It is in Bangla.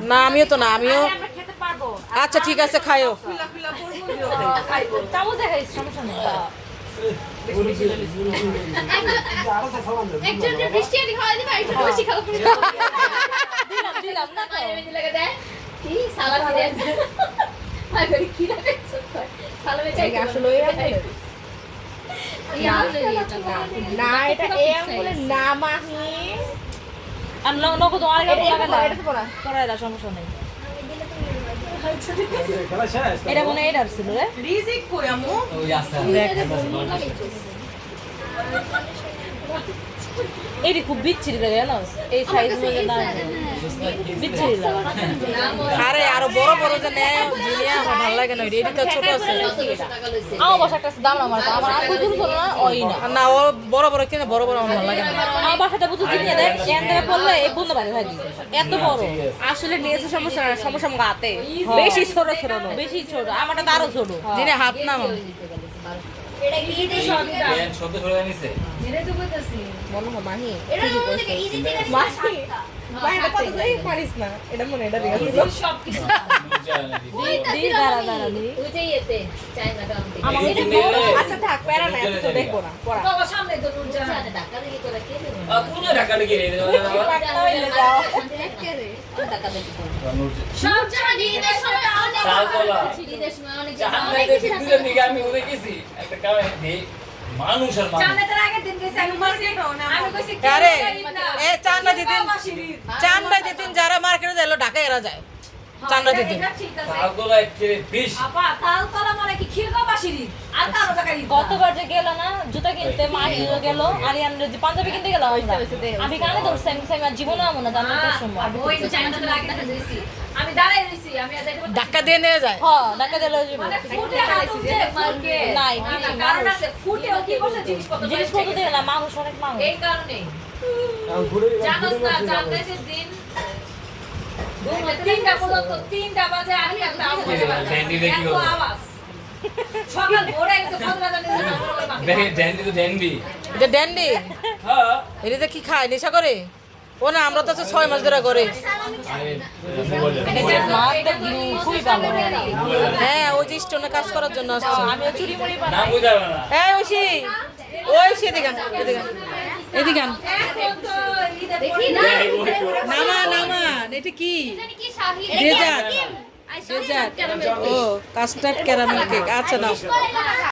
না আমিও তো না আমিও আচ্ছা ঠিক আছে খাইও চামচ দেখাইস সমস্যা নেই একজনকে বৃষ্টি আনি খাওয়া দিবা একটু বেশি খাওয়া দিলাম না তো লাগে দেয় কি সালাদ দিয়ে আই করি কি লাগাইছো সালামে চাই আসলে না এটা এম বলে না মাহি আর নগদ অনেক করাই দাও সমস্যা নেই এটা মনে হয় এটা ছিল রে রিজিক কই আম্মু এটি খুব বিচ্ছিরি লাগে জানো এই সাইজ মধ্যে না বিচ্ছিরি লাগে আরে আরো বড় বড় যে নেয় জিনিয়া আমার ভালো লাগে না এটা তো ছোট আছে আমার বাসাটা দাম আমার আমার আঙ্গুল দূর ছিল না ওই না না ও বড় বড় কিনে বড় বড় আমার ভালো লাগে না আমার বাসাটা বুঝতে চিনিয়ে দেয় এখান থেকে পড়লে এই বন্ধ বাইরে থাকি এত বড় আসলে নিয়েছে সমস্যা সমস্যা গাতে বেশি ছোট ছোট বেশি ছোট আমারটা তো আরো ছোট জিনিয়া হাত না এটা কি দিয়ে শব্দ ধরে নিছে মেরে তো কইতাছি মনে হয় মাহি এটা মনে থেকে ইজি থেকে মাহি বাইরে কত যাই পারিস না এটা মনে এটা দিয়ে সব কিছু দি দাঁড়া দাঁড়া দি ওই যে এতে চাইনা দাম থেকে আমাকে আচ্ছা থাক প্যারা না এত তো দেখবো না পড়া বাবা সামনে তো নুন জানে ঢাকা দিয়ে তোরা কে দেবে কোন ঢাকা ঢুকে রে ঢাকা দিয়ে সব জায়গা ঈদের সময় অনেক ঈদের সময় অনেক দুজন দিকে আমি ওরে গেছি একটা কামে দেই মানুষ আর মানুষ জান্নাতের আগের দিন গেছি আমি মার্কেট আমি কইছি আরে এ চান্দা দিদিন যারা মার্কেটে যায় ঢাকা এরা যায় চান্দা দিদিন ঠিক আছে পাগলা একটা ফিশ আপা তালতলা মানে কি খিলগাঁওবাসীর আর কারো জায়গায় গতবার যে গেল না জুতা কিনতে মাহি গেল আরিয়ানরে যে পাঞ্জাবি কিনতে গেল আমি কানে ধরছি আমি আর জীবনে আমো না জানার সময় ওই চাইনাতে লাগে না দিছি আমি দাঁড়াই রইছি আমি আর যাইতে ধাক্কা দিয়ে নিয়ে যায় হ্যাঁ ঢাকা দিল মানে ফুটে হাতুম যে মার্কেট নাই, কারণ আছে ফুটেও কি করছে জিনিসপত্র জিনিসপত্র দিয়ে না মানুষ অনেক মানুষ এই কারণে জানোস না জানতেছে দিন তিনটা পর্যন্ত 3টা বাজে আমি একটা আওয়াজ সকাল ভোরে এসে ফজরা দেখে ড্যান্ডি তো ড্যান্ডি এটা ড্যান্ডি হ্যাঁ এটা কি খায় নেশা করে ও না আমরা তো 6 মাস ধরে করে খুবই ভালো হ্যাঁ ওই যে স্টোনে কাজ করার জন্য আসছে আমিও চুরি মুড়ি না বানাই বুঝা না এই ঐশী এদিকে দেখি না নামা এটা কি কি শাহি ডেজার্ট ও কাস্টার্ড ক্যারামেল কেক আচ্ছা নাও